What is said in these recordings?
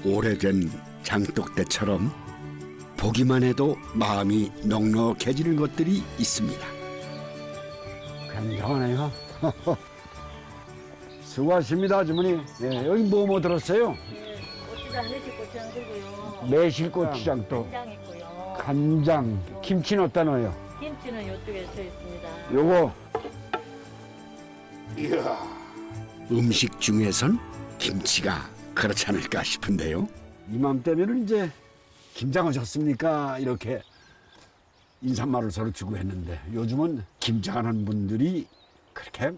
오래된 장독대처럼 보기만 해도 마음이 넉넉해지는 것들이 있습니다. 굉장하네요. 수고하십니다, 아주머니. 예, 여기 뭐 들었어요? 고추장, 매실고추장 들고요. 매실고추장 또 간장 있고요. 간장, 김치는 어디다 넣어요? 김치는 이쪽에 져 있습니다. 요거 음식 중에선 김치가 그렇지 않을까 싶은데요. 이맘때면은 이제 김장 오셨습니까? 이렇게 인사말을 서로 주고 했는데 요즘은 김장하는 분들이 그렇게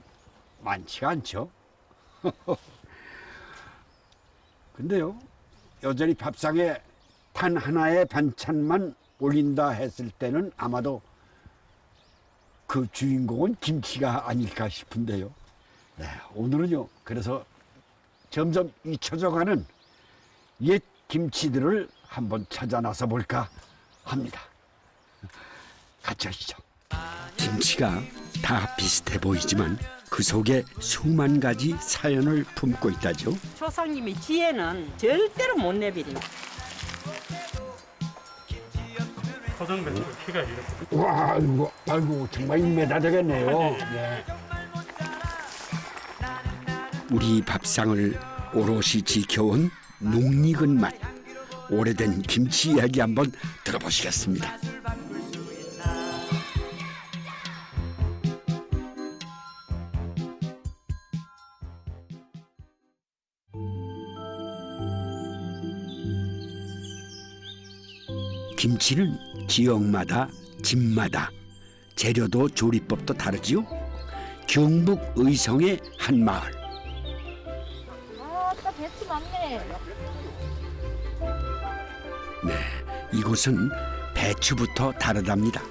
많지가 않죠. 근데요, 여전히 밥상에 단 하나의 반찬만 올린다 했을 때는 아마도 그 주인공은 김치가 아닐까 싶은데요. 네, 오늘은요, 그래서 점점 잊혀져가는 옛 김치들을 한번 찾아 나서 볼까 합니다. 같이 하시죠. 김치가 다 비슷해 보이지만 그 속에 수만 가지 사연을 품고 있다죠. 초상님의 지혜는 절대로 못 내버려. 토종 배추 키가 이렇게 와, 이거, 아이고, 정말 1m 되겠네요. 네. 우리 밥상을 오롯이 지켜온 눅익은 맛. 오래된 김치 이야기 한번 들어보시겠습니다. 김치는 지역마다 집마다 재료도 조리법도 다르지요. 경북 의성의 한 마을. 아따 배추 많네. 네, 이곳은 배추부터 다르답니다.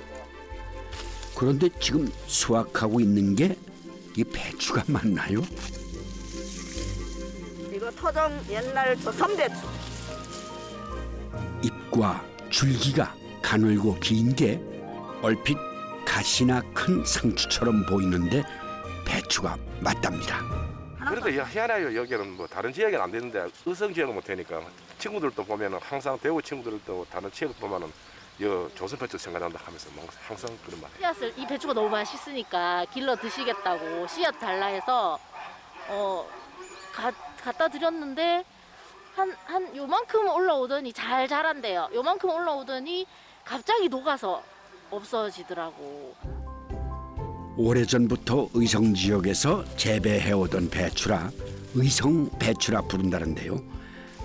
그런데 지금 수확하고 있는 게 이 배추가 맞나요? 이거 토종 옛날 조선배추. 잎과 줄기가 가늘고 긴 게 얼핏 가시나 큰 상추처럼 보이는데 배추가 맞답니다. 그래도 희한해요. 여기는 뭐 다른 지역은 안 되는데 의성 지역은 못 되니까 친구들도 보면은 항상 대구 친구들도 다른 지역 보면은 여 조선배추 생각난다 하면서 뭐 항상 그런 말. 씨앗을 이 배추가 너무 맛있으니까 길러 드시겠다고 씨앗 달라 해서 갖다 드렸는데 한 요만큼 올라오더니 잘 자란대요. 요만큼 올라오더니 갑자기 녹아서 없어지더라고. 오래전부터 의성 지역에서 재배해오던 배추라 의성 배추라 부른다는데요.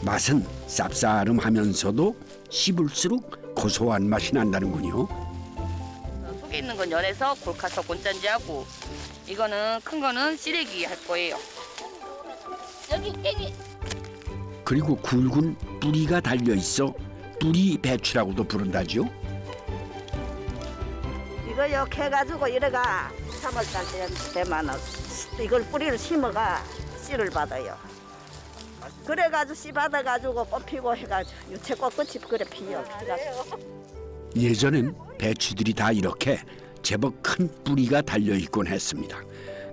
맛은 쌉싸름하면서도 씹을수록 고소한 맛이 난다는군요. 속에 있는 건 연해서 골카서 곤짠지하고 이거는 큰 거는 시래기 할 거예요. 여기 깽이. 그리고 굵은 뿌리가 달려있어 뿌리 배추라고도 부른다죠. 이거요 캐가지고 이래가 3월달 되면은 이걸 뿌리를 심어가 씨를 받아요. 그래가지고 씨 받아가지고 뽑히고 해가지고 유채꽃 끝이 그래 피요. 예전엔 배추들이 다 이렇게 제법 큰 뿌리가 달려있곤 했습니다.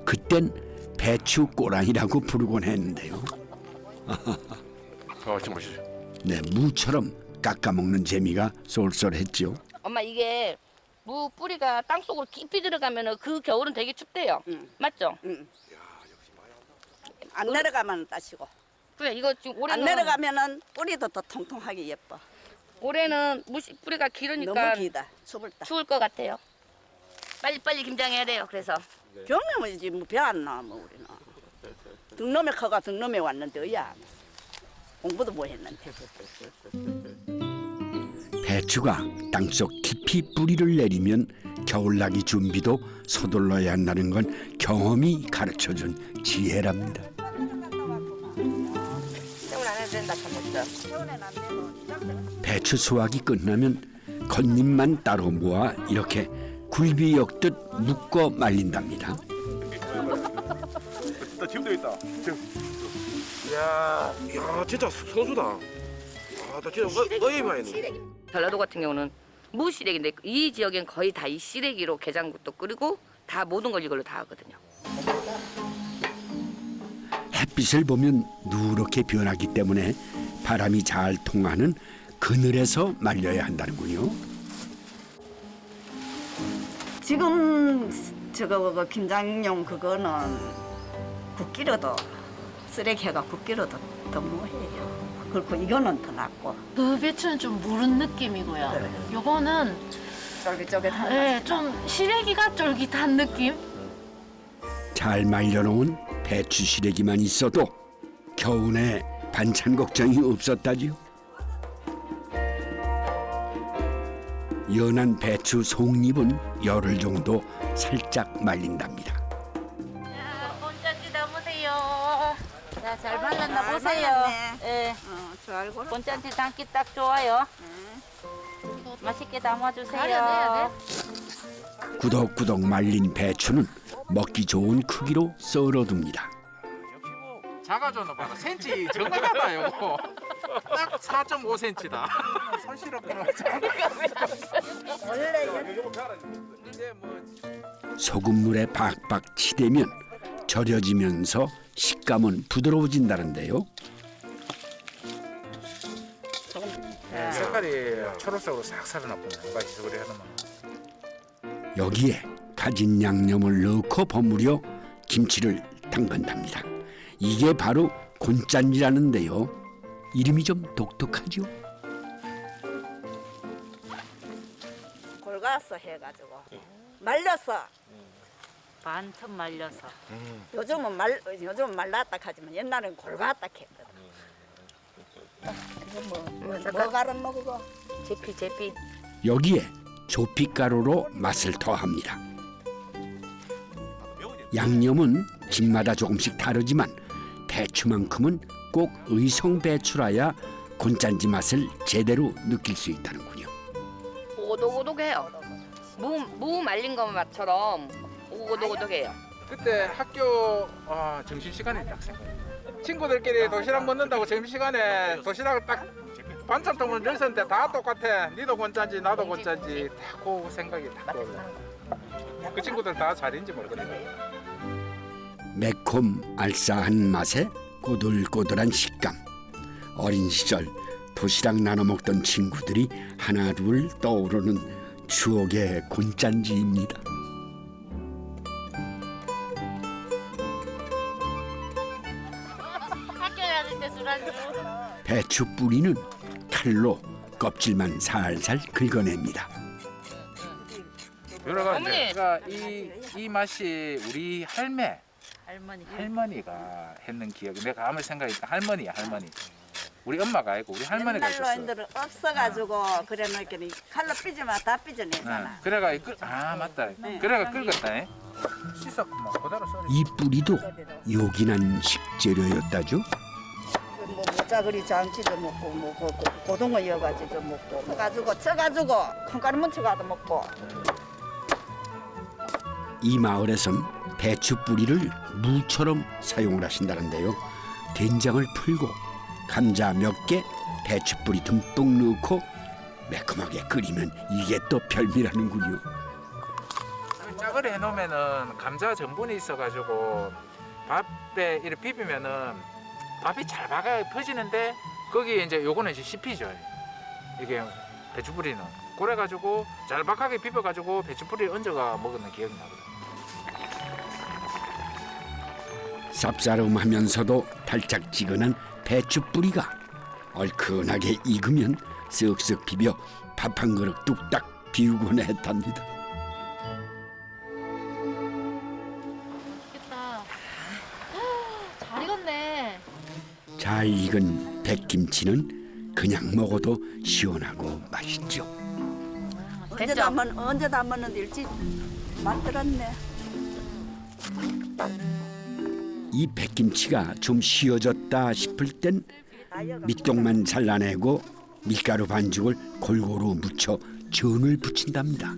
그땐 배추 꼬랑이라고 부르곤 했는데요. 지금 보시죠. 네, 무처럼 깎아먹는 재미가 쏠쏠했죠. 엄마 이게 무 뿌리가 땅 속으로 깊이 들어가면 그 겨울은 되게 춥대요. 응. 맞죠? 응. 안 내려가면 따시고 그래 이거 지금 안 올해는 내려가면은 뿌리도 더 통통하게 예뻐. 올해는 무시 뿌리가 길으니까 너무 길다. 추울 다. 추울 것 같아요. 빨리 김장해야 돼요. 그래서 병명이지 뭐 배 안 나 뭐 우리는. 등놈에 커가 등놈에 왔는데 어야 공부도 못 했는데. 배추가 땅속 깊이 뿌리를 내리면 겨울나기 준비도 서둘러야 한다는 건 경험이 가르쳐준 지혜랍니다. 세월 안 해도 된다 참았어. 배추 수확이 끝나면 겉잎만 따로 모아 이렇게 굴비 엮듯 묶어 말린답니다. 지금도 있다. 이야, 진짜 선수다. 나 진짜 의외네. 전라도 같은 경우는 무시래기인데 이 지역엔 거의 다 이 시래기로 게장국도 끓이고 다 모든 걸 이걸로 다 하거든요. 햇빛을 보면 누렇게 변하기 때문에 바람이 잘 통하는 그늘에서 말려야 한다는군요. 지금 저거 김장용 그거는 굽기로도 쓰레기가 굽기로도 더 뭐해요. 그렇고 이거는 더 낫고 그 배추는 좀 무른 느낌이고요. 네. 요거는 쫄깃쫄깃한 네, 좀 시래기가 쫄깃한 느낌? 잘 말려놓은 배추 시래기만 있어도 겨우내 반찬 걱정이 없었다지요. 연한 배추 속잎은 열흘 정도 살짝 말린답니다. 본짠지 담으세요. 자, 잘 말랐나 잘 보세요. 말랐네. 예. 잘 고르. 본짠지 담기 딱 좋아요. 맛있게 담아주세요. 가려내야 꾸덕꾸덕 말린 배추는 먹기 좋은 크기로 썰어둡니다. 작아졌나 봐라. 센치 정확하다 요거. 딱 4.5cm다. 손 실었구나. 원래 이제 뭐 소금물에 박박 치대면 절여지면서 식감은 부드러워진다는데요. 색깔이 초록색으로 싹 살아났구나. 맛있어 그래 하나만. 여기에 가진 양념을 넣고 버무려 김치를 담근답니다. 이게 바로 곤짠지라는데요. 이름이 좀 독특하죠? 골가서 해가지고 말려서 반틈 말려서. 요즘은 말랐다 하지만 옛날엔 골갔다 했거든. 이거 뭐 가른 먹고 제피. 여기에 조피가루로 맛을 더합니다. 양념은 집마다 조금씩 다르지만 배추만큼은 꼭 의성 배추라야 곤짠지 맛을 제대로 느낄 수 있다는군요. 오독오독해요. 무 말린 것처럼 오독오독해요. 그때 학교 점심시간에 딱 생각. 친구들끼리 도시락 먹는다고 점심시간에 도시락을 딱 반찬통을 넣었는데 다 똑같아. 니도 곤짠지 나도 곤짠지 딱 그 생각이 딱 떠올라. 그 친구들 다 잘인지 모르겠네. 매콤 알싸한 맛에 꼬들꼬들한 식감. 어린 시절 도시락 나눠 먹던 친구들이 하나둘 떠오르는 추억의 곤짠지입니다. 학교 다닐 때 술안주. 배추 뿌리는 칼로 껍질만 살살 긁어냅니다. 여러 가지. 어머니! 그러니까 이 맛이 우리 할머니. 할머니가 했는 기억. 내가 아무리 생각해도 할머니야 할머니. 우리 엄마가 아니고 우리 할머니가 옛날로 있었어. 인들은 없어가지고 그래 놓으니 칼로 삐지면 다 삐져내잖아. 그래가 맞다. 그래가 끓였다. 씻었구만. 그대로 썰어. 이 뿌리도 요긴한 식재료였다죠. 뭐 모짜그리 장치도 먹고 뭐 고등어 여가지도 먹고 해가지고 쳐가지고 콩가루 뭉쳐가도 먹고. 이 마을에선 배추 뿌리를 무처럼 사용을 하신다는데요. 된장을 풀고 감자 몇 개, 배추 뿌리 듬뿍 넣고 매콤하게 끓이면 이게 또 별미라는군요. 짜글이 해놓으면은 감자 전분이 있어가지고 밥에 이렇게 비비면은 밥이 잘 박아 퍼지는데 거기에 이제 요거는 이제 씹히죠. 이게 배추 뿌리는 그래가지고 잘 박하게 비벼가지고 배추 뿌리를 얹어가 먹는 기억이 나거든. 쌉싸름하면서도 달짝지근한 배추 뿌리가 얼큰하게 익으면 쓱쓱 비벼 밥 한 그릇 뚝딱 비우곤 했답니다. 맛있겠다. 잘 익었네. 잘 익은 백김치는 그냥 먹어도 시원하고 맛있죠. 언제 담았는데 일찍 만들었네. 이 백김치가 좀 쉬어졌다 싶을 땐 밑동만 잘라내고 밀가루 반죽을 골고루 묻혀 전을 부친답니다.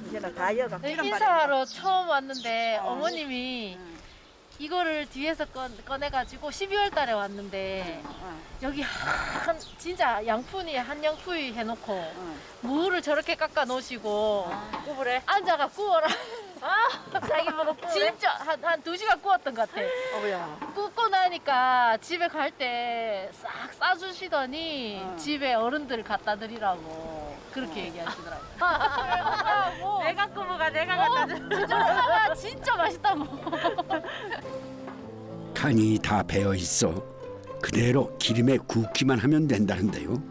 이제는 다 여가 네, 인사하러 처음 왔는데 어머님이 이거를 뒤에서 꺼내가지고 12월 달에 왔는데 여기 진짜 양푼이 한 양푼이 해놓고 무를 저렇게 깎아 놓으시고 앉아가 구워라 자기 보고 진짜 한 2시간 구웠던 것 같아. 굽고 나니까 집에 갈 때 싹 싸주시더니 집에 어른들 갖다 드리라고 그렇게 얘기하시더라고요. 내가 꾸부가 내가 갖다 줘. 엄마가 진짜 맛있다고. 간이 다 배어 있어 그대로 기름에 굽기만 하면 된다는데요.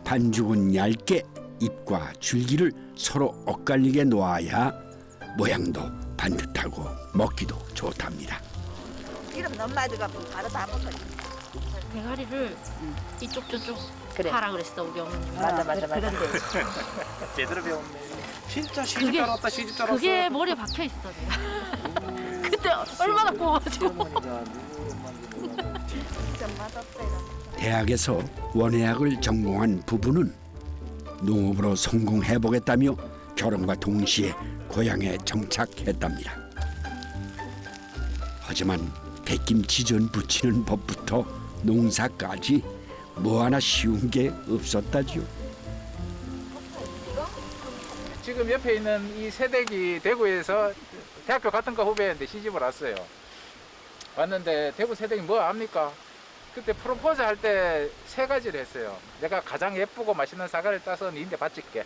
반죽은 얇게 잎과 줄기를 서로 엇갈리게 놓아야 모양도 반듯하고 먹기도 좋답니다. 기름 너무 많이 들어가면 바로 다 먹어요. 대가리를 이쪽 저쪽 그래. 하라 그랬어 우리 어머님. 맞아. 그런데 제대로 배웠네. 진짜 시집 그게- 잘 왔다 시집 잘 왔어. 그게 머리에 박혀 있어 내가. 그때 얼마나 구워가지고. 진짜 맛없어요. 대학에서 원예학을 전공한 부부는 농업으로 성공해보겠다며 결혼과 동시에 고향에 정착했답니다. 하지만 백김치전 부치는 법부터 농사까지 뭐 하나 쉬운 게 없었다지요. 지금 옆에 있는 이 새댁이 대구에서 대학교 같은 거 후배인데 시집을 왔어요. 왔는데 대구 새댁이 뭐 압니까? 그때 프로포즈 할 때 3가지를 했어요. 내가 가장 예쁘고 맛있는 사과를 따서 니한테 바칠게.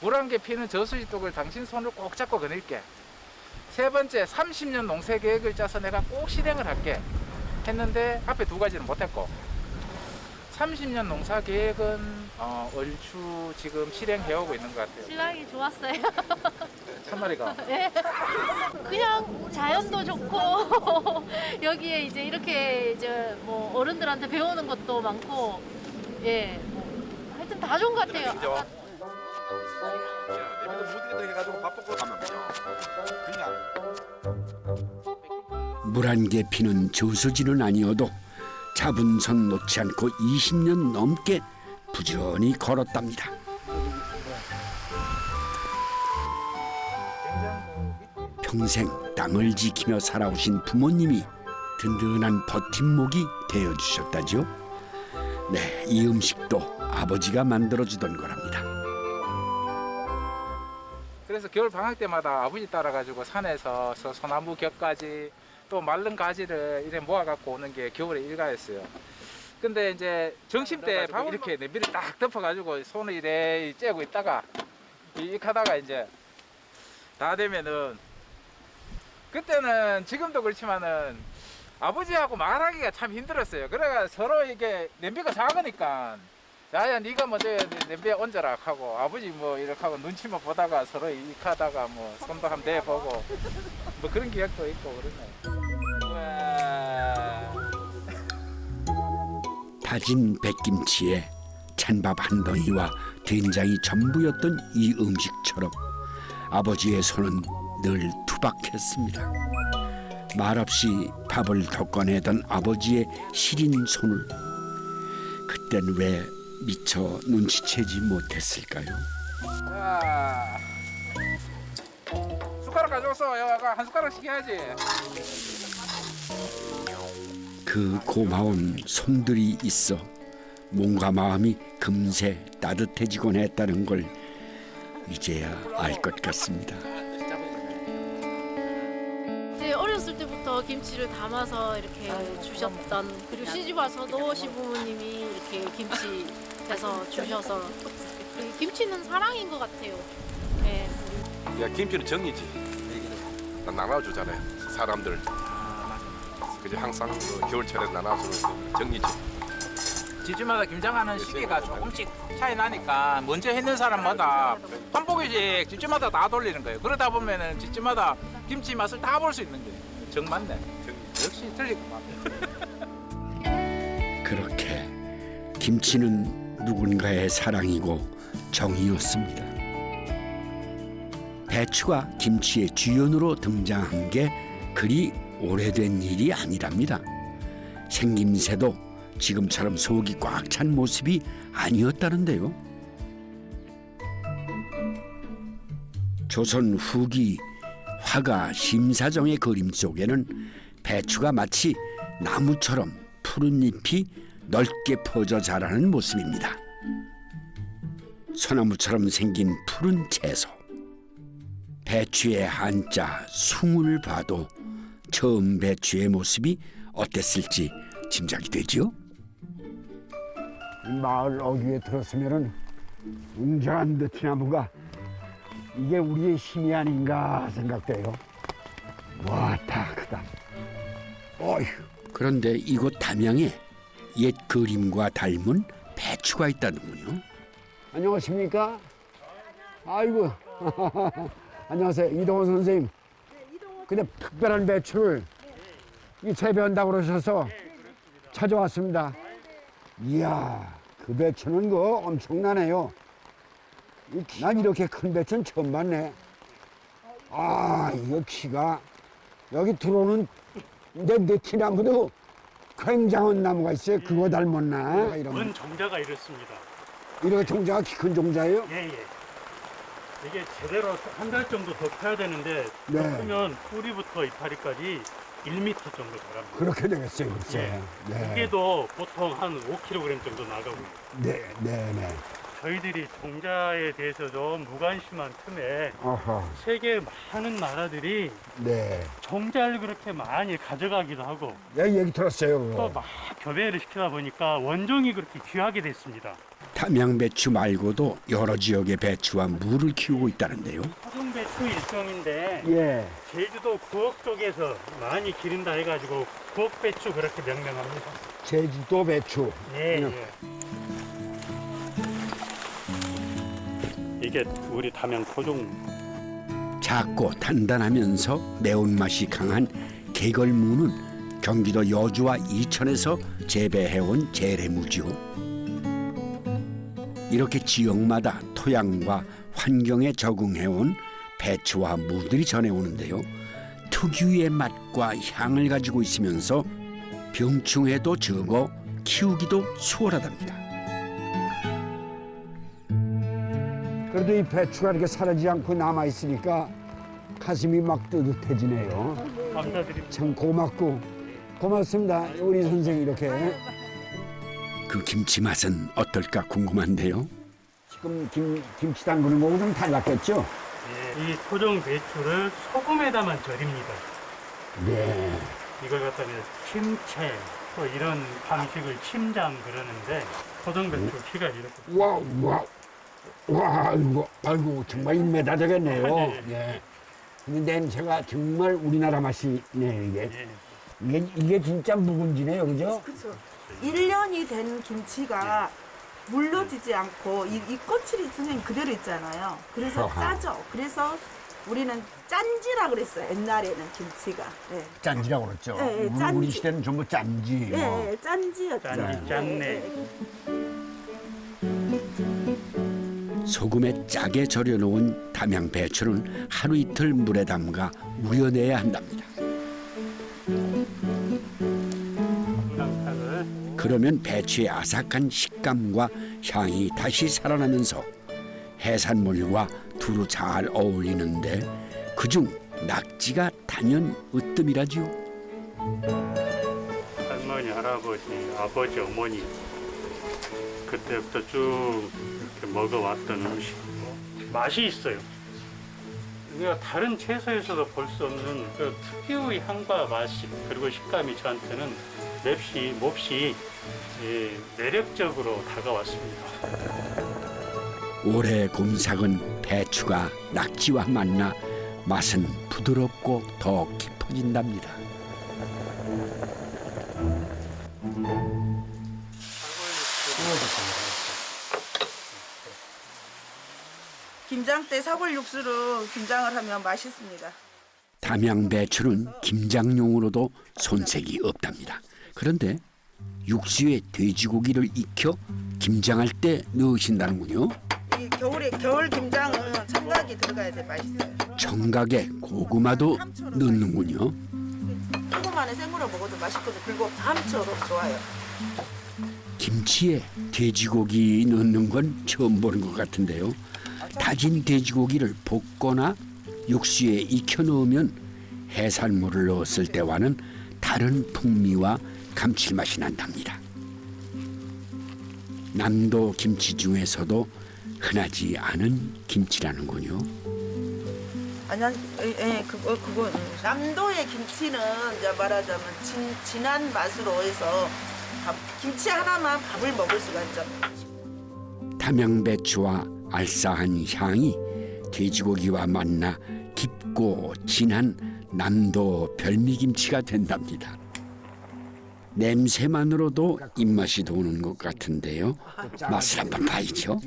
물 한 개 피는 저수지독을 당신 손을 꼭 잡고 거닐게. 3번째, 30년 농사 계획을 짜서 내가 꼭 실행을 할게. 했는데 앞에 2가지는 못했고 30년 농사 계획은 얼추 지금 실행해오고 있는 것 같아요. 신랑이 좋았어요. 참말이가. 그냥 자연도 좋고 여기에 이제 이렇게 이제 뭐 어른들한테 배우는 것도 많고 뭐 하여튼 다 좋은 것 같아요. 내비도 무디도 해가지고 밥 먹고 가면 그냥 물 한 개 피는 저수지는 아니어도 잡은 손 놓지 않고 20년 넘게 부지런히 걸었답니다. 평생 땅을 지키며 살아오신 부모님이 든든한 버팀목이 되어주셨다죠. 네, 이 음식도 아버지가 만들어주던 거랍니다. 그래서 겨울 방학 때마다 아버지 따라가지고 산에서 소나무 격가지 또 마른 가지를 이렇게 모아갖고 오는 게 겨울의 일과였어요. 근데 이제 점심 때 밥을 이렇게 냄비를 딱 덮어가지고 손을 이래 째고 있다가 이렇게 하다가 이제 다 되면은 그때는 지금도 그렇지만은 아버지하고 말하기가 참 힘들었어요. 그래가 서로 이게 냄비가 작으니까 야야 네가 먼저 냄비에 얹어라 하고 아버지 뭐 이렇게 하고 눈치만 보다가 서로 이렇게 하다가 뭐 손도 한번 대보고 뭐 그런 기억도 있고 그러네. 다진 백김치에 찬밥 한 덩이와 된장이 전부였던 이 음식처럼 아버지의 손은 늘 투박했습니다. 말없이 밥을 덮어내던 아버지의 시린 손을 그땐 왜 미처 눈치채지 못했을까요? 자, 숟가락 가져왔어. 여가 한 숟가락씩 해야지. 그 고마운 손들이 있어 몸과 마음이 금세 따뜻해지곤 했다는 걸 이제야 알 것 같습니다. 네, 어렸을 때부터 김치를 담아서 이렇게 주셨던 그리고 시집 와서도 시부모님이 이렇게 김치 해서 주셔서 그 김치는 사랑인 것 같아요. 네. 야 김치는 정이지. 난 나눠주잖아요. 사람들. 그죠 항상 그 겨울철에 나눠주는 정이지. 집집마다 김장하는 시기가 조금씩 차이 나니까 먼저 했는 사람마다 한 포기씩 집집마다 다 돌리는 거예요. 그러다 보면은 집집마다 김치 맛을 다 볼 수 있는 거예요. 정 맞네. 역시 틀리구만. 그렇게 김치는 누군가의 사랑이고 정이었습니다. 배추가 김치의 주연으로 등장한 게 그리 오래된 일이 아니랍니다. 생김새도 지금처럼 속이 꽉 찬 모습이 아니었다는데요. 조선 후기 화가 심사정의 그림 속에는 배추가 마치 나무처럼 푸른 잎이 넓게 퍼져 자라는 모습입니다. 소나무처럼 생긴 푸른 채소. 배추의 한자 숭을 봐도 처음 배추의 모습이 어땠을지 짐작이 되죠. 이 마을 어귀에 들었으면은 웅장한 느티나무가 이게 우리의 힘이 아닌가 생각돼요. 와, 다 크다. 어휴. 그런데 이곳 담양에 옛 그림과 닮은 배추가 있다는군요. 안녕하십니까? 아이고. 안녕하세요. 이동원 선생님. 근데 특별한 배추를 이 재배한다고 그러셔서 찾아왔습니다. 이야, 그 배추는 그 엄청나네요. 난 이렇게 큰 배추는 처음 봤네. 아, 이거 키가 여기 들어오는 내 느티나무도 굉장한 나무가 있어요. 그거 닮았나? 원 종자가 이렇습니다. 이렇게 종자가 키 큰 종자예요? 예. 이게 제대로 한 달 정도 더 펴야 되는데 네. 더 크면 뿌리부터 이파리까지 1m 정도 자랍니다. 그렇게 되겠어요, 글쎄. 네. 무게도 보통 한 5kg 정도 나가고 네. 저희들이 종자에 대해서 좀 무관심한 틈에 아하. 세계 많은 나라들이 네. 종자를 그렇게 많이 가져가기도 하고 얘기 들었어요, 또 그거. 막 교배를 시키다 보니까 원종이 그렇게 귀하게 됐습니다. 담양 배추 말고도 여러 지역의 배추와 무를 키우고 있다는데요. 토종배추 일종인데 예. 제주도 구옥 쪽에서 많이 기른다 해가지고 구옥배추 그렇게 명명합니다. 제주도 배추. 예. 이게 우리 담양 토종. 작고 단단하면서 매운맛이 강한 개걸무는 경기도 여주와 이천에서 재배해온 재래무지요. 이렇게 지역마다 토양과 환경에 적응해온 배추와 무들이 전해오는데요. 특유의 맛과 향을 가지고 있으면서 병충해도 적어 키우기도 수월하답니다. 그래도 이 배추가 이렇게 사라지지 않고 남아있으니까 가슴이 막 뜨뜻해지네요. 감사드립니다. 참 고맙습니다. 우리 선생님 이렇게. 그 김치 맛은 어떨까 궁금한데요. 지금 김치 담그는 거고 좀 달랐겠죠? 이 토종 배추를 소금에다만 절입니다. 네. 이걸 갖다가 침채 또 이런 방식을 침장 그러는데 토종 배추 키가 이렇게. 와, 이거, 아이고, 정말 1m 되겠네요. 네. 네. 근데 냄새가 정말 우리나라 맛이네, 이게. 예. 이게 진짜 묵은지네요, 그죠? 그렇죠. 1년이 된 김치가 물러지지 않고 이 꼬치리 선생님 그대로 있잖아요. 그래서 아하. 짜죠. 그래서 우리는 짠지라 그랬어요. 옛날에는 김치가. 네. 짠지라고 그랬죠. 네, 우리 짠지. 시대는 전부 짠지. 네, 짠지였죠. 짠지 짠내. 소금에 짜게 절여놓은 담양 배추는 하루 이틀 물에 담가 우려내야 한답니다. 그러면 배추의 아삭한 식감과 향이 다시 살아나면서 해산물과 두루 잘 어울리는데 그중 낙지가 단연 으뜸이라지요. 할머니, 할아버지, 아버지, 어머니 그때부터 쭉 이렇게 먹어왔던 음식 맛이 있어요. 우리가 다른 채소에서도 볼 수 없는 그 특유의 향과 맛이 그리고 식감이 저한테는 몹시 매력적으로 다가왔습니다. 올해 곰삭은 배추가 낙지와 만나 맛은 부드럽고 더 깊어진답니다. 김장 때 사골 육수로 김장을 하면 맛있습니다. 담양 배추는 김장용으로도 손색이 없답니다. 그런데 육수에 돼지고기를 익혀 김장할 때 넣으신다는군요. 이 겨울 김장은 청각이 들어가야 돼 맛있어요. 청각에 고구마도 넣는군요. 고구마는 생으로 먹어도 맛있거든요. 그리고 밤처럼 좋아요. 김치에 돼지고기 넣는 건 처음 보는 것 같은데요. 다진 돼지고기를 볶거나 육수에 익혀 넣으면 해산물을 넣었을 때와는 다른 풍미와 감칠맛이 난답니다. 남도 김치 중에서도 흔하지 않은 김치라는군요. 그거. 남도의 김치는 이제 말하자면 진한 맛으로 해서 김치 하나만 밥을 먹을 수가 있죠. 담양배추와 알싸한 향이 돼지고기와 만나 깊고 진한 남도 별미김치가 된답니다. 냄새만으로도 입맛이 도는 것 같은데요. 맛을 한번 봐야죠.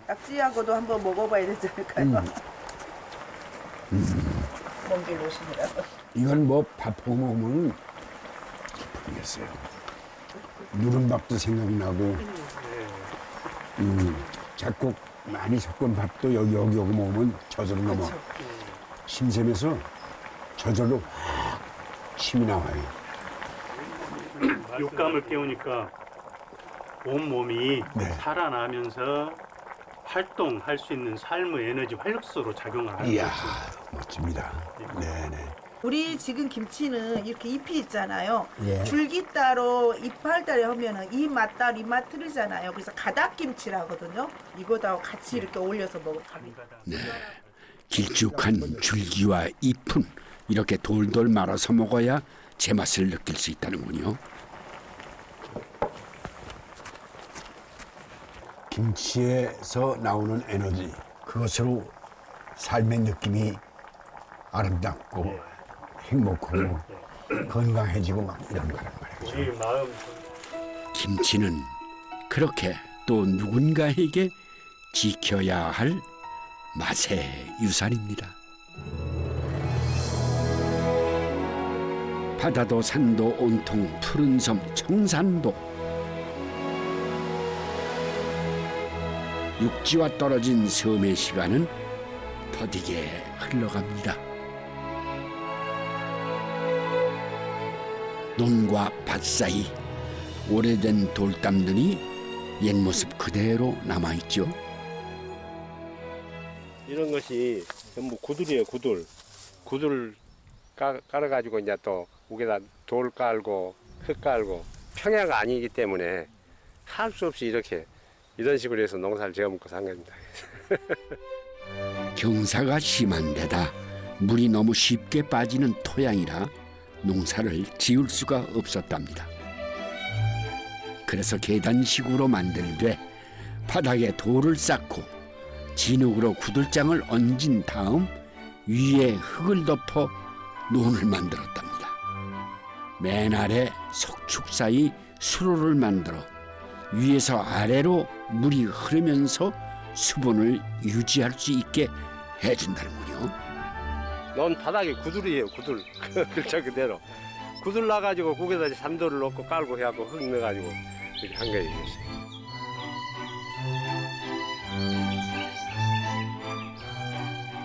낙지하고도 한번 먹어봐야 되지 않을까요? 먼길 오시느라고. 이건 뭐 밥하고 먹으면 모르겠어요. 누른밥도 생각나고, 잡곡 많이 섞은 밥도 여기 먹으면 저절로 넘어. 심샘에서 저절로 확 침이 나와요. 육감을 깨우니까 온 몸이 살아나면서 활동할 수 있는 삶의 에너지 활력소로 작용을 하는 이야, 거죠. 멋집니다. 네네. 우리 지금 김치는 이렇게 잎이 있잖아요. 예. 줄기 따로 잎알 따로 하면은 이 맛 따로 이 맛 틀리잖아요. 그래서 가닥김치라거든요. 이거다 같이 이렇게 올려서 먹으면 네, 길쭉한 줄기와 잎은 이렇게 돌돌 말아서 먹어야 제맛을 느낄 수 있다는군요. 김치에서 나오는 에너지, 그것으로 삶의 느낌이 아름답고 행복하고 건강해지고 막 이런 거란 말이죠. 우리 마음 김치는 그렇게 또 누군가에게 지켜야 할 맛의 유산입니다. 바다도 산도 온통 푸른 섬 청산도, 육지와 떨어진 섬의 시간은 더디게 흘러갑니다. 논과 밭 사이 오래된 돌담들이 옛 모습 그대로 남아있죠. 이런 것이 전부 구들이에요. 구들 깔아가지고 이제 또 위에다 돌 깔고 흙 깔고 평야가 아니기 때문에 할 수 없이 이런 식으로 해서 농사를 지어먹고 산 겁니다. 경사가 심한 데다 물이 너무 쉽게 빠지는 토양이라 농사를 지을 수가 없었답니다. 그래서 계단식으로 만들되 바닥에 돌을 쌓고 진흙으로 구들장을 얹은 다음 위에 흙을 덮어 논을 만들었답니다. 맨 아래 석축 사이 수로를 만들어 위에서 아래로 물이 흐르면서 수분을 유지할 수 있게 해준다는군요. 논 바닥이 구들이에요. 구들. 글자 그대로. 구들 놔가지고 거기다 산돌을 넣고 깔고 해갖고 흙 넣어가지고 이렇게 한 거예요.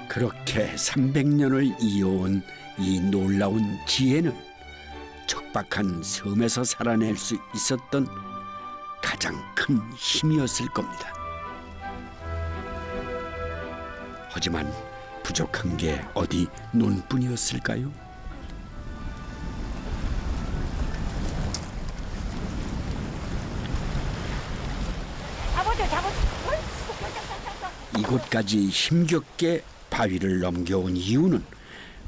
그렇게 300년을 이어온 이 놀라운 지혜는 척박한 섬에서 살아낼 수 있었던 가장 큰 힘이었을 겁니다. 하지만 부족한 게 어디 논뿐이었을까요? 이곳까지 힘겹게 바위를 넘겨온 이유는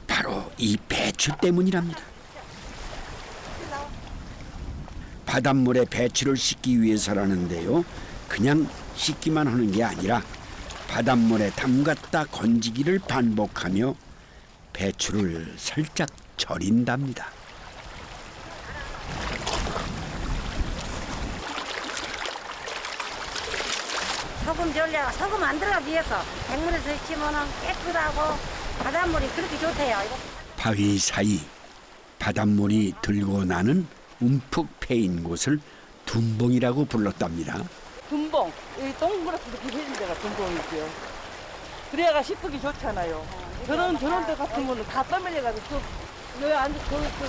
바로 이 배추 때문이랍니다. 바닷물에 배추를 씻기 위해서라는데요. 그냥 씻기만 하는 게 아니라 바닷물에 담갔다 건지기를 반복하며 배추를 살짝 절인답니다. 소금 절려 소금 안 들어가기 위해서 백물에서 씻으면 깨끗하고 바닷물이 그렇게 좋대요. 바위 사이 바닷물이 들고 나는 움푹 패인 곳을 둔봉이라고 불렀답니다. 둔봉, 이 동그랗게 이렇게 해진 데가 둔봉이죠. 그래야 씻기 좋잖아요. 저런 데 같은 거는 다 떠밀려가지고 여기 앉아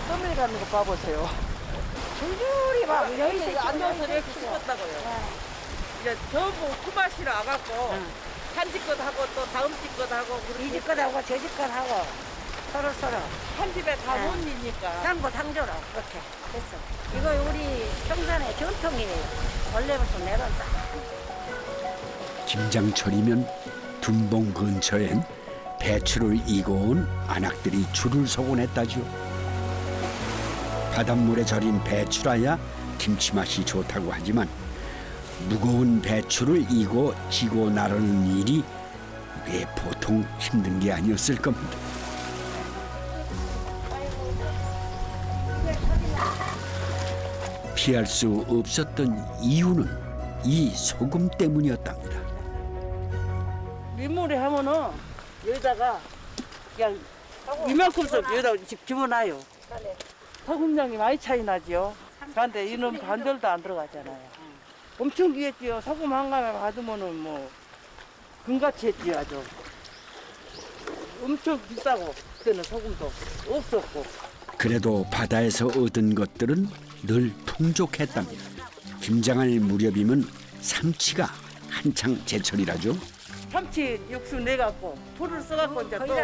떠밀려가는 거 봐보세요. 줄줄이 막 여기 앉아서 이렇게 씻었다고요. 이제 전부 쿠마시로 와갖고 한 집 것 하고 또 다음 집 것 하고 이 집 것 하고 저 집 것 하고 서로 한 집에 다 못 일니까 상부상조로 그렇게 됐어. 이거 우리 평산의 전통이에요. 원래부터 내려온다. 김장철이면 둔봉 근처엔 배추를 이고 온 안악들이 줄을 서곤 했다죠. 바닷물에 절인 배추라야 김치 맛이 좋다고 하지만 무거운 배추를 이고 지고 나르는 일이 왜 보통 힘든 게 아니었을 겁니다. 피할 수 없었던 이유는 이 소금 때문이었답니다. 민물에 하면은 여기다가 그냥 이만큼씩 여기다 집어넣어요. 소금량이 많이 차이 나죠. 그런데 이는 반절도 안 들어가잖아요. 엄청 귀했지요. 소금 한 가마 받으면은 뭐 금같이 했지요. 아주 엄청 비싸고 그때는 소금도 없었고. 그래도 바다에서 얻은 것들은 늘 풍족했답니다. 김장할 무렵이면 삼치가 한창 제철이라죠. 참치 육수 내갖고 풀을 써갖고 이제 또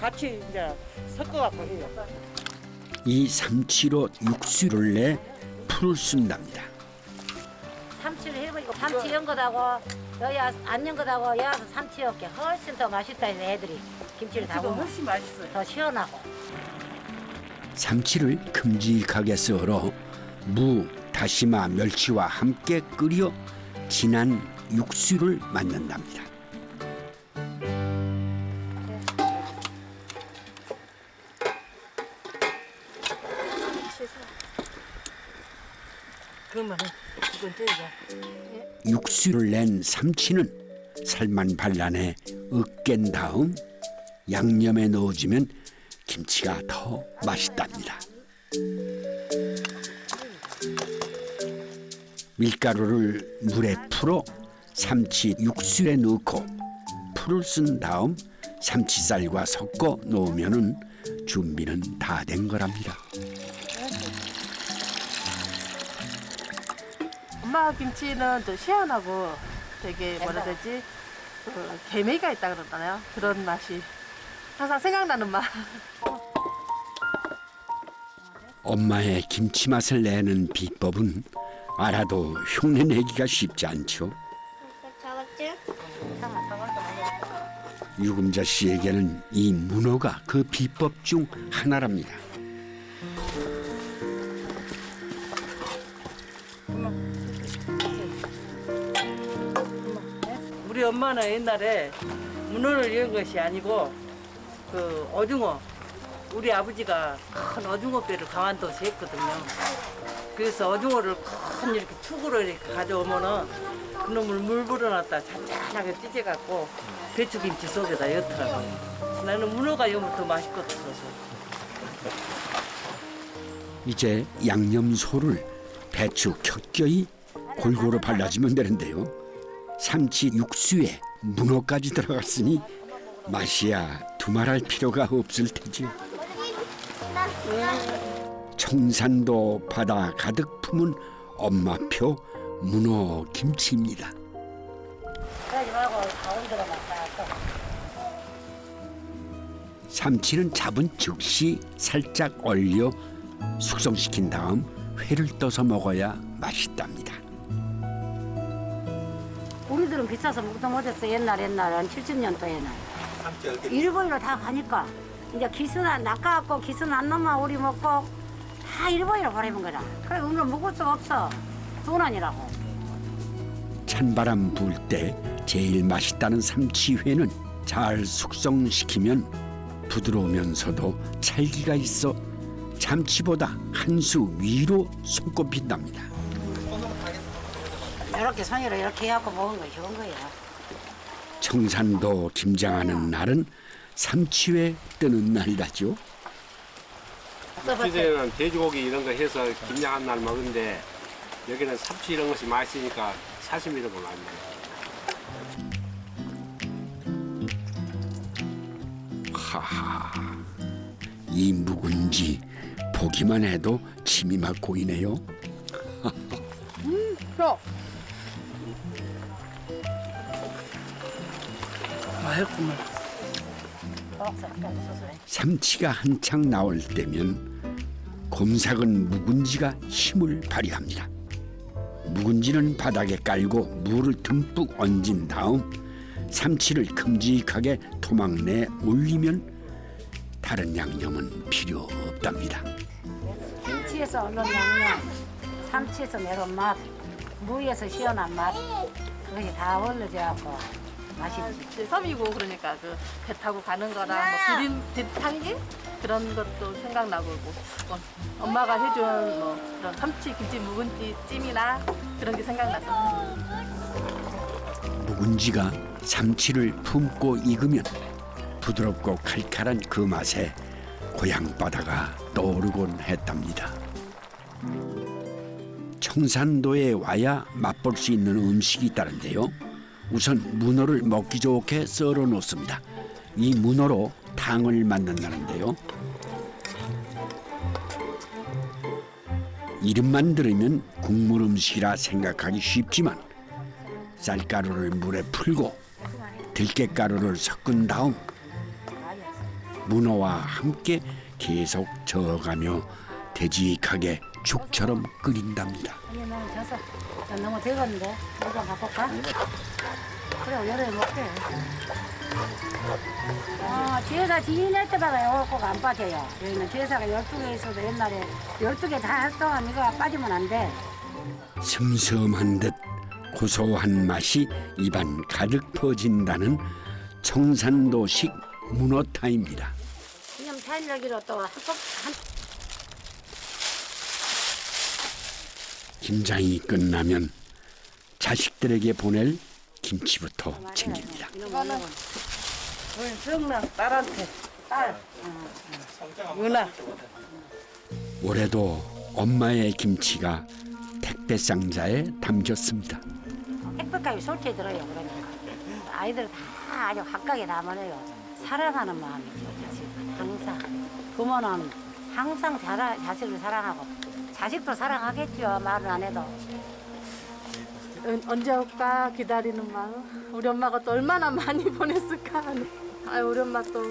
같이 이제 섞어갖고 해요. 이 삼치로 육수를 내 풀을 쓴답니다. 참치를 해버리고 참치 연것하고 여기 안 연것하고 여기서 참치 엮게 훨씬 더 맛있다 해서 애들이 김치를 다 먹으면 훨씬 맛있어요. 더 시원하고. 삼치를 큼직하게 썰어 무, 다시마, 멸치와 함께 끓여 진한 육수를 만든답니다. 그러면 이건 쪄이자. 육수를 낸 삼치는 살만 발라내 으깬 다음 양념에 넣어주면 김치가 더 맛있답니다. 밀가루를 물에 풀어 삼치 육수에 넣고 풀을 쓴 다음 삼치살과 섞어 놓으면은 준비는 다 된 거랍니다. 엄마 김치는 또 시원하고 되게 뭐라 해야 되지? 개미가 있다 그러잖아요. 그런 맛이 항상 생각나는 맛. 엄마의 김치 맛을 내는 비법은 알아도 흉내내기가 쉽지 않죠. 유금자 씨에게는 이 문어가 그 비법 중 하나랍니다. 우리 엄마는 옛날에 문어를 이은 것이 아니고 그 오징어, 우리 아버지가 큰 오징어 뼈를 강원도에서 했거든요. 그래서 오징어를 큰 이렇게 축으로 이렇게 가져오면은 그놈을 물 불어놨다 잔잔하게 찢어갖고 배추김치 속에다 엿더라고요. 나는 문어가 여면 더 맛있거든. 이제 양념소를 배추 켜껴이 골고루 발라주면 되는데요. 삼치 육수에 문어까지 들어갔으니 맛이야 두말할 필요가 없을 테죠. 청산도 바다 가득 품은 엄마표 문어 김치입니다. 그러지 말고 가운데로 갔다 삼치는 잡은 즉시 살짝 얼려 숙성시킨 다음 회를 떠서 먹어야 맛있답니다. 우리들은 비싸서 먹도 못했어. 옛날 한 70년도에는. 일본으로 다 가니까 이제 기스나 낚아갖고 기스 난 놈만 우리 먹고 다 일본으로 보내는 거라. 그래 우리는 먹을 수가 없어. 돈 아니라고. 찬바람 불 때 제일 맛있다는 삼치회는 잘 숙성시키면 부드러우면서도 찰기가 있어 참치보다 한 수 위로 손꼽힌답니다. 이렇게 손으로 이렇게 해갖고 먹은 거 좋은 거야. 청산도 김장하는 날은 삼치회 뜨는 날이라죠. 시대에는 돼지고기 이런 거 해서 김장한 날 먹는데 여기는 삼치 이런 것이 맛있으니까 사시미 이런 거 많이 먹어요. 하하, 이 묵은지 보기만 해도 침이 막 고이네요. 맛있구만. 삼치가 한창 나올 때면 곰삭은 묵은지가 힘을 발휘합니다. 묵은지는 바닥에 깔고 물을 듬뿍 얹은 다음 삼치를 큼직하게 토막내 올리면 다른 양념은 필요 없답니다. 김치에서 얻는 양념, 삼치에서 내는 맛, 무에서 시원한 맛, 그것이 다 어우러져갖고 맛있지. 이제 섬이고 그러니까 그 배 타고 가는 거랑 뭐 비빔 대탕기 그런 것도 생각나고 뭐 엄마가 해준 뭐 그런 삼치 김치 묵은지 찜이나 그런 게 생각나서. 묵은지가 삼치를 품고 익으면 부드럽고 칼칼한 그 맛에 고향 바다가 떠오르곤 했답니다. 청산도에 와야 맛볼 수 있는 음식이 있다는데요. 우선 문어를 먹기 좋게 썰어 놓습니다. 이 문어로 탕을 만든다는데요. 이름만 들으면 국물 음식이라 생각하기 쉽지만 쌀가루를 물에 풀고 들깨가루를 섞은 다음 문어와 함께 계속 저어가며 되직하게 죽처럼 끓인답니다. 아니 너무 져서 너무 되겠는데 이거 바꿀까? 그래 여름에 먹게. 제사 지낼 때마다 이거 꼭 안 빠져요. 여기는 제사가 12개 있어도 옛날에 12개 다 할 동안 이거 빠지면 안 돼. 슴슴한 듯 고소한 맛이 입안 가득 퍼진다는 청산도식 문어탕입니다. 그냥 타임여기로 또 한 김장이 끝나면 자식들에게 보낼 김치부터 챙깁니다. 이거는 우리 정랑 딸한테 딸 누나. 올해도 엄마의 김치가 택배 상자에 담겼습니다. 택배까지 솔직히 들어요. 그러니까 아이들 다 아주 각각에 담아내요. 사랑하는 마음이죠. 자식 항상 부모는 항상 자식을 사랑하고 자식도 사랑하겠죠. 말은 안 해도. 언제 올까 기다리는 마음. 우리 엄마가 또 얼마나 많이 보냈을까. 아유 우리 엄마 또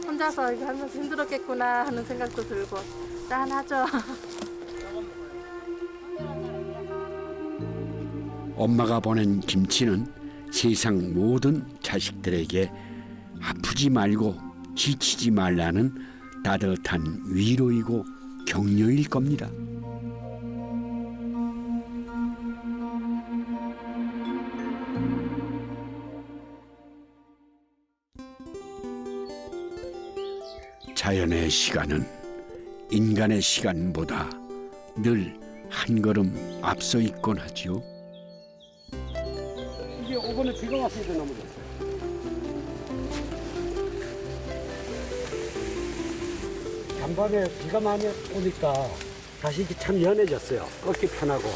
혼자서 이거 하면서 힘들었겠구나 하는 생각도 들고 짠하죠. 엄마가 보낸 김치는 세상 모든 자식들에게 아프지 말고 지치지 말라는 따뜻한 위로이고 격려일 겁니다. 자연의 시간은 인간의 시간보다 늘 한 걸음 앞서 있곤 하지요. 이게 이번에 비가 와서 이래 넘어졌어요. 간밤에 비가 많이 오니까 다시 이게 참 연해졌어요. 꺾기 편하고.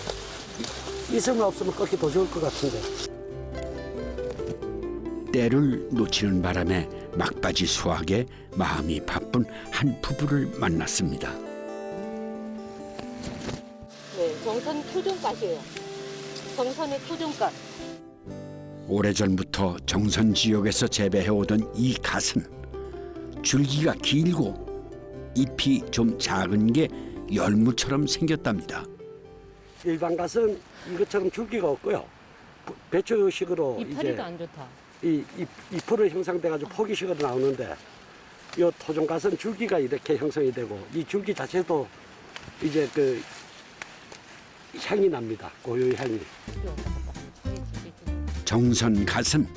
이슬만 없으면 꺾기 더 좋을 것 같은데. 때를 놓치는 바람에 막바지 수확에 마음이 바쁜 한 부부를 만났습니다. 네, 정선 토종갓이에요. 정선의 토종갓. 오래전부터 정선 지역에서 재배해오던 이 갓은 줄기가 길고 잎이 좀 작은 게 열무처럼 생겼답니다. 일반 갓은 이것처럼 줄기가 없고요. 배추식으로 이파리가 안 좋다. 잎으로 형성돼가지고 포기식으로 나오는데 이 토종갓은 줄기가 이렇게 형성이 되고 이 줄기 자체도 이제 그 향이 납니다. 고유의 향이. 정선 갓은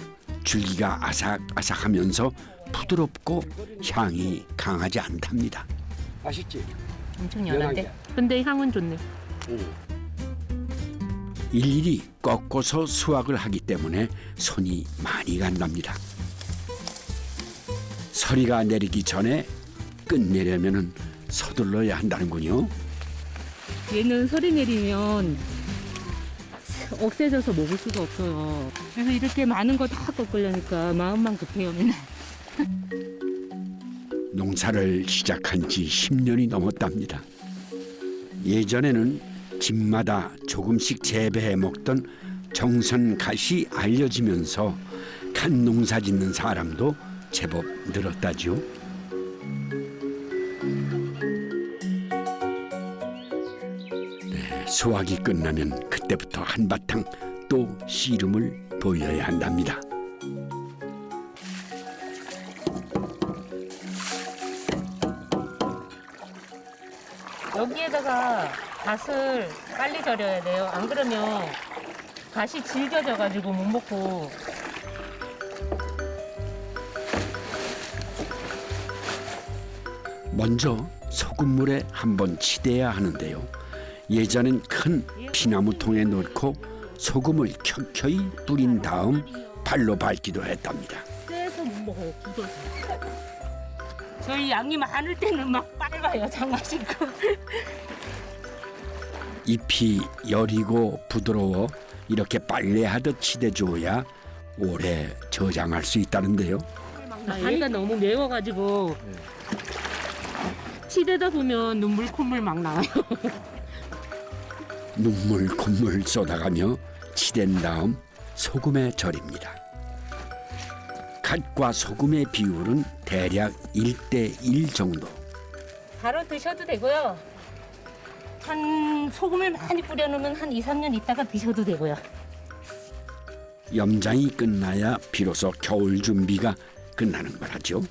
줄기가 아삭아삭하면서 부드럽고 향이 강하지 않답니다. 맛있지? 엄청 연한데? 연한데? 근데 향은 좋네. 일일이 꺾어서 수확을 하기 때문에 손이 많이 간답니다. 서리가 내리기 전에 끝내려면 서둘러야 한다는군요. 얘는 서리 내리면 억세져서 먹을 수가 없어요. 그래서 이렇게 많은 거 다 꺾으려니까 마음만 급해요, 맨날. 농사를 시작한 지 10년이 넘었답니다. 예전에는 집마다 조금씩 재배해 먹던 정선 갓이 알려지면서 갓 농사 짓는 사람도 제법 늘었다죠. 수확이 끝나면 그때부터 한바탕 또 씨름을 보여야 한답니다. 여기에다가 갓을 빨리 절여야 돼요. 안 그러면 갓이 질겨져가지고 못 먹고. 먼저 소금물에 한번 치대야 하는데요. 예전엔 큰 피나무통에 넣고 소금을 켜켜이 뿌린 다음 발로 밟기도 했답니다. 쎄서 못 먹어요. 굳어서. 저희 양이 많을 때는 막 빨가요. 장마신고. 잎이 여리고 부드러워 이렇게 빨래하듯 치대줘야 오래 저장할 수 있다는데요. 얘가 너무 매워가지고 치대다 보면 눈물 콧물 막 나와요. 눈물 콧물 쏟아가며 치댄 다음 소금에 절입니다. 갓과 소금의 비율은 대략 1대1 정도. 바로 드셔도 되고요. 한 소금을 많이 뿌려놓으면 한 2, 3년 있다가 드셔도 되고요. 염장이 끝나야 비로소 겨울 준비가 끝나는 거라죠.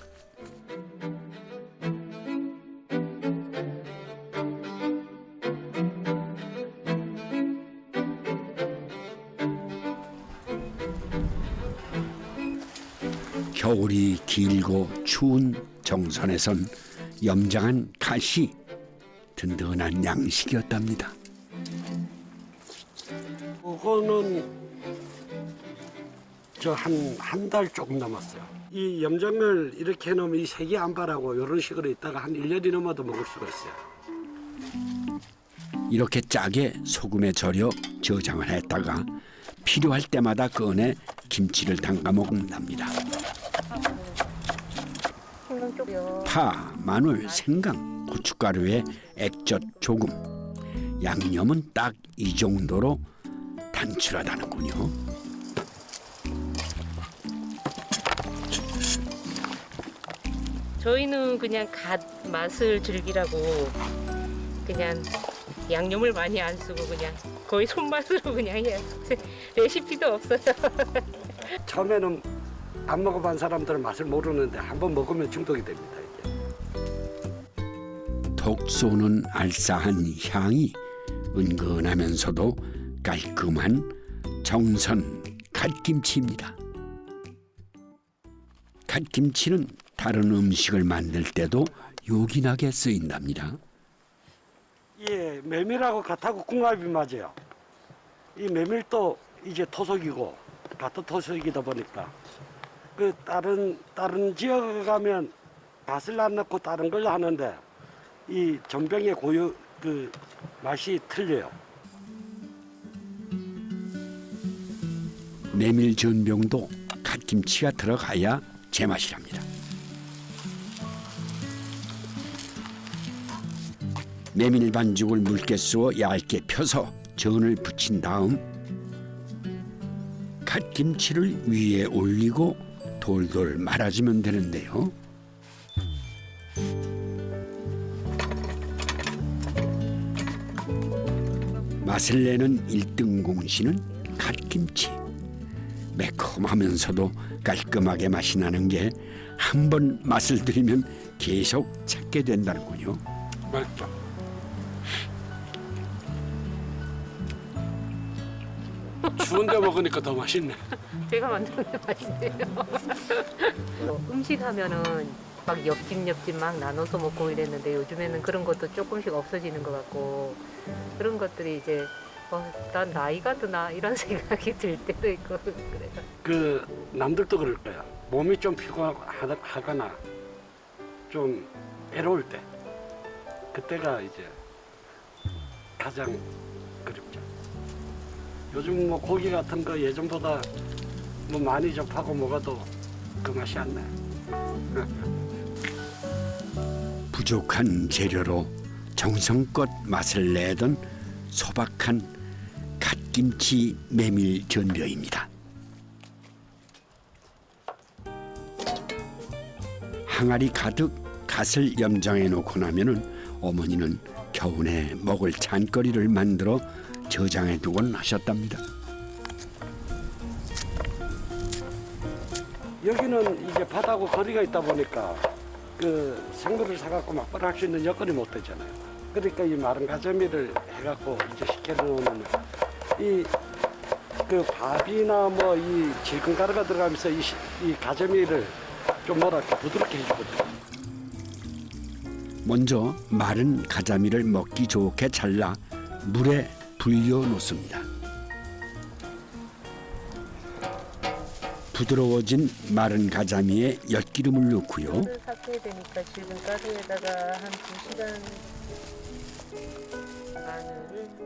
겨울이 길고 추운 정선에선 염장한 갓이 든든한 양식이었답니다. 그거는 저 한 달 조금 넘었어요. 이 염장을 이렇게 해놓으면 이 색이 안 바라고 이런 식으로 있다가 한 1년이 넘어도 먹을 수가 있어요. 이렇게 짜게 소금에 절여 저장을 했다가 필요할 때마다 꺼내 김치를 담가 먹는답니다. 파, 마늘, 생강, 고춧가루에 액젓 조금, 양념은 딱 이 정도로 단출하다는군요. 저희는 그냥 갓 맛을 즐기라고 그냥 양념을 많이 안 쓰고 그냥 거의 손맛으로 그냥 해요. 레시피도 없어요. 처음에는 안 먹어본 사람들은 맛을 모르는데 한번 먹으면 중독이 됩니다. 이게. 톡 쏘는 알싸한 향이 은근하면서도 깔끔한 정선 갓김치입니다. 갓김치는 다른 음식을 만들 때도 요긴하게 쓰인답니다. 예, 메밀하고 갓하고 궁합이 맞아요. 이 메밀도 이제 토속이고 갓도 토속이다 보니까 그 다른 지역에 가면 갓을 안 넣고 다른 걸 하는데 이 전병의 고유 그 맛이 틀려요. 메밀 전병도 갓김치가 들어가야 제맛이랍니다. 메밀 반죽을 묽게 쑤어 얇게 펴서 전을 붙인 다음 갓김치를 위에 올리고 돌돌 말아주면 되는데요. 맛을 내는 1등 공신은 갓김치. 매콤하면서도 깔끔하게 맛이 나는 게 한 번 맛을 들이면 계속 찾게 된다는군요. 맛있죠. 추운데 먹으니까 더 맛있네. 제가 만드는 맛이네요. 음식 하면은 막 옆집 막 나눠서 먹고 이랬는데 요즘에는 그런 것도 조금씩 없어지는 것 같고 그런 것들이 이제 난 나이가 드나 이런 생각이 들 때도 있고 그래요. 그 남들도 그럴 거야. 몸이 좀 피곤하거나 좀 외로울 때 그때가 이제 가장 그립죠. 요즘 뭐 고기 같은 거 예전보다 뭐 많이 접하고 먹어도 그 맛이 안 나요. 부족한 재료로 정성껏 맛을 내던 소박한 갓김치 메밀 전병입니다. 항아리 가득 갓을 염장해 놓고 나면은 어머니는 겨우내 먹을 잔거리를 만들어 저장해 두곤 하셨답니다. 여기는 이제 바다하고 거리가 있다 보니까 그 생물을 사갖고 막바로 할 수 있는 여건이 못 되잖아요. 그러니까 이 마른 가자미를 해갖고 이제 식혀놓으면 이 그 밥이나 뭐 이 질끈 가루가 들어가면서 이 가자미를 좀 뭐랄까 부드럽게 해주거든요. 먼저 마른 가자미를 먹기 좋게 잘라 물에 불려 놓습니다. 부드러워진 마른 가자미에 엿기름을 넣고요. 물을 삭혀야 되니까 지금 가루에다가 한 2시간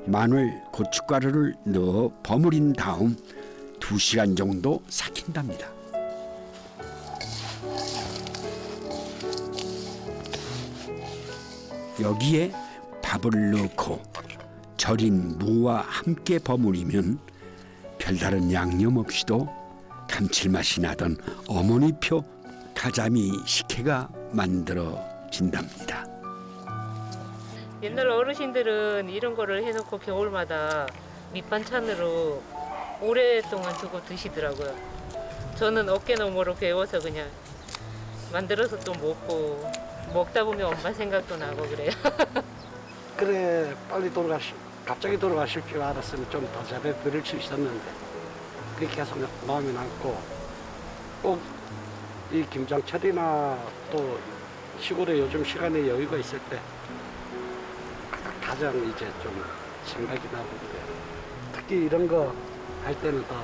마늘, 고춧가루를 넣어 버무린 다음 2시간 정도 삭힌답니다. 여기에 밥을 넣고 절인 무와 함께 버무리면 별다른 양념 없이도 감칠맛이 나던 어머니표 가자미 식혜가 만들어진답니다. 옛날 어르신들은 이런 거를 해놓고 겨울마다 밑반찬으로 오랫동안 두고 드시더라고요. 저는 어깨너머로 배워서 그냥 만들어서 또 먹고 먹다 보면 엄마 생각도 나고 그래요. 그래 빨리 갑자기 돌아가실 줄 알았으면 좀 더 잘해 드릴 수 있었는데 그렇게 해서 마음이 남고 꼭 이 김장철이나 또 시골에 요즘 시간에 여유가 있을 때 가장 이제 좀 생각이 나고 그래요. 특히 이런 거 할 때는 더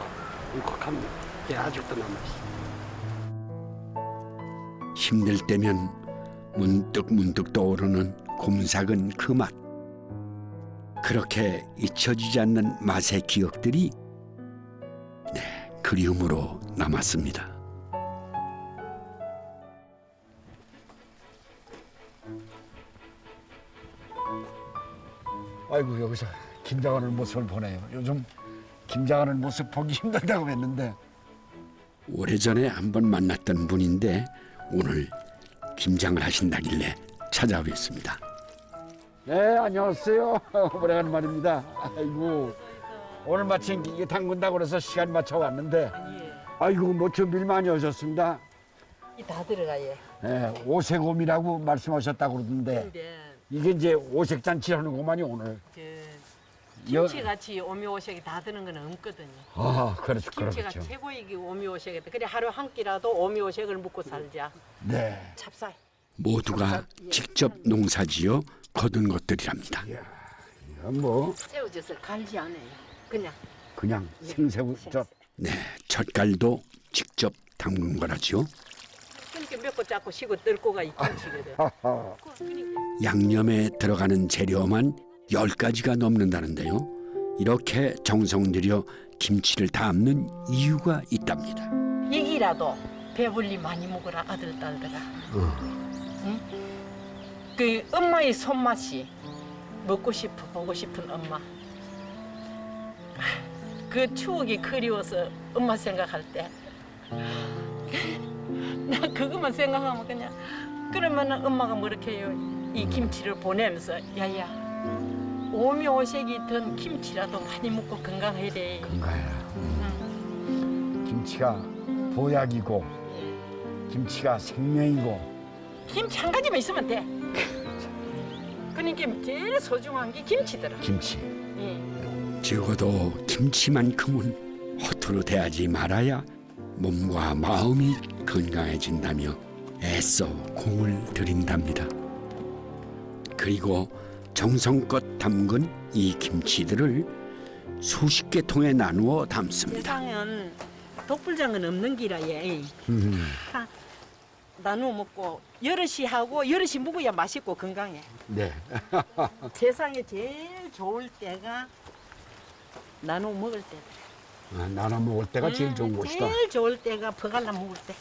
울컥한 게 아직도 남아있어요. 힘들 때면 문득 떠오르는 곰삭은 그 맛. 그렇게 잊혀지지 않는 맛의 기억들이 그리움으로 남았습니다. 아이고 여기서 김장하는 모습을 보네요. 요즘 김장하는 모습 보기 힘들다고 했는데 오래전에 한번 만났던 분인데 오늘 김장을 하신다길래 찾아뵙습니다. 네 안녕하세요. 오래간만입니다. 아이고 오늘 마침 이게 담근다고 그래서 시간 맞춰 왔는데 아이고 모처 일 많이 오셨습니다. 다 들어가요. 네, 오색오미라고 말씀하셨다고 그러던데 이게 이제 오색잔치 하는 것만이 오늘. 김치같이 오미오색이 다 드는 건 없거든요. 아 그렇죠. 김치가 그렇죠. 최고이기 오미오색이다. 그래 하루 한 끼라도 오미오색을 먹고 살자. 네. 찹쌀. 모두가 직접 농사지어 거둔 것들이랍니다. 뭐 새우젓을 갈지 않아요. 그냥 생새우젓. 네, 젓갈도 직접 담근 거라죠. 그러니까 몇 거 잡고 쉬고 뜰고가 이 김치거든. 양념에 들어가는 재료만 10가지가 넘는다는데요. 이렇게 정성 들여 김치를 담는 이유가 있답니다. 이기라도 배불리 많이 먹어라 아들 딸들아. 응? 그 엄마의 손맛이 먹고 싶어 보고 싶은 엄마. 그 추억이 그리워서 엄마 생각할 때. 나 그것만 생각하면 그냥 그러면은 엄마가 뭐 이렇게 해요. 이 김치를 보내면서 야야 오미오색이 든 김치라도 많이 먹고 건강해야 돼. 건강해라. 김치가 보약이고 김치가 생명이고 김치 한 가지만 있으면 돼. 그러니까 제일 소중한 게 김치더라. 김치. 적어도 김치만큼은 허투루 대하지 말아야 몸과 마음이 건강해진다며 애써 공을 들인답니다. 그리고 정성껏 담근 이 김치들을 수십 개 통에 나누어 담습니다. 세상은 독불장은 없는 기라 얘. 나누어 먹고 여럿이 하고 여럿이 먹어야 맛있고 건강해. 네. 세상에 제일 좋을 때가 나누어 먹을 때. 나눠 먹을 때가 제일 좋은 것이다. 제일 좋을 때가 버갈라 먹을 때.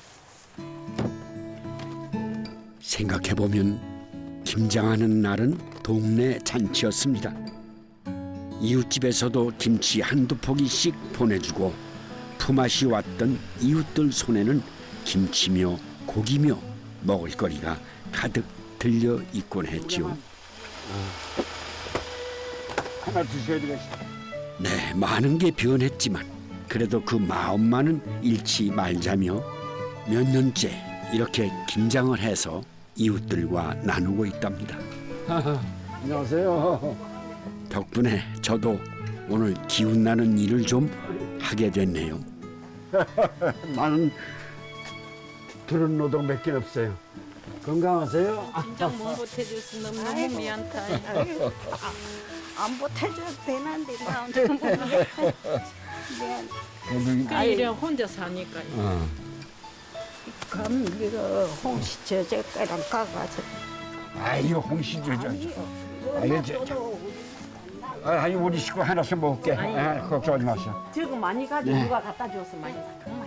생각해보면 김장하는 날은 동네 잔치였습니다. 이웃집에서도 김치 한두 포기씩 보내주고 품앗이 왔던 이웃들 손에는 김치며 고기며 먹을거리가 가득 들려 있곤 했죠. 하나 드셔야 되겠어. 네, 많은 게 변했지만 그래도 그 마음만은 잃지 말자며 몇 년째 이렇게 김장을 해서 이웃들과 나누고 있답니다. 안녕하세요. 덕분에 저도 오늘 기운 나는 일을 좀 하게 됐네요. 나는 들은 노동밖에 없어요. 건강하세요? 진짜 못 보태줘서 너무 미안다. 안 보태줘도 되는데 나 그 일에 혼자 사니까. 그럼 이거 홍시 저저가랑 가가지고 아이고 홍시 아이 우리 식구 하나씩 먹을게. 걱정하지 마세요. 저거 많이 가지고 네. 누가 갖다 줬어 많이. 정말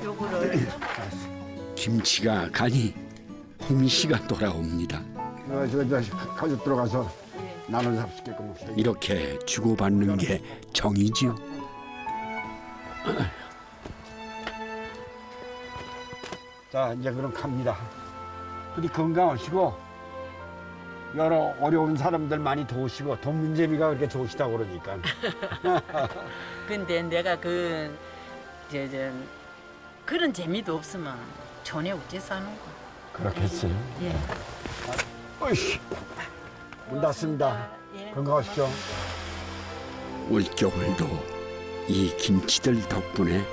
요거를 김치가 가니 홍시가 돌아옵니다. 저 가족 들어가서 나눠 잡수게끔 먹자. 이렇게 주고받는 게 정이지요. 자 이제 그럼 갑니다. 부디 건강하시고 여러 어려운 사람들 많이 도우시고 돈 문제비가 그렇게 좋으시다고 그러니까. 근데 내가 그런 재미도 없으면 전에 어째 사는 거야. 그렇겠어요. 예. 어이씨 문 닫습니다. 건강하시죠. 올겨울도 이 김치들 덕분에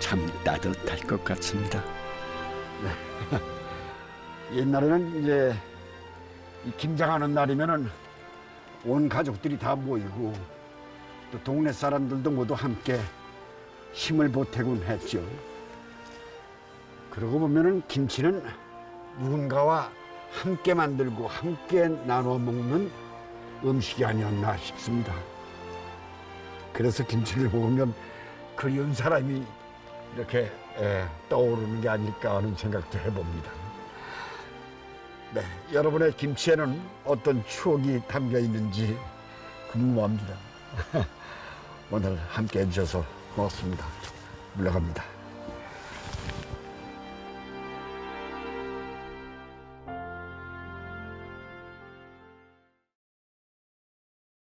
참 따뜻할 것 같습니다. 옛날에는 이제 이 김장하는 날이면은 온 가족들이 다 모이고 또 동네 사람들도 모두 함께 힘을 보태곤 했죠. 그러고 보면은 김치는 누군가와 함께 만들고 함께 나눠 먹는 음식이 아니었나 싶습니다. 그래서 김치를 먹으면 그리운 사람이 이렇게 떠오르는 게 아닐까 하는 생각도 해봅니다. 네, 여러분의 김치에는 어떤 추억이 담겨 있는지 궁금합니다. 오늘 함께 해주셔서 고맙습니다. 물러갑니다.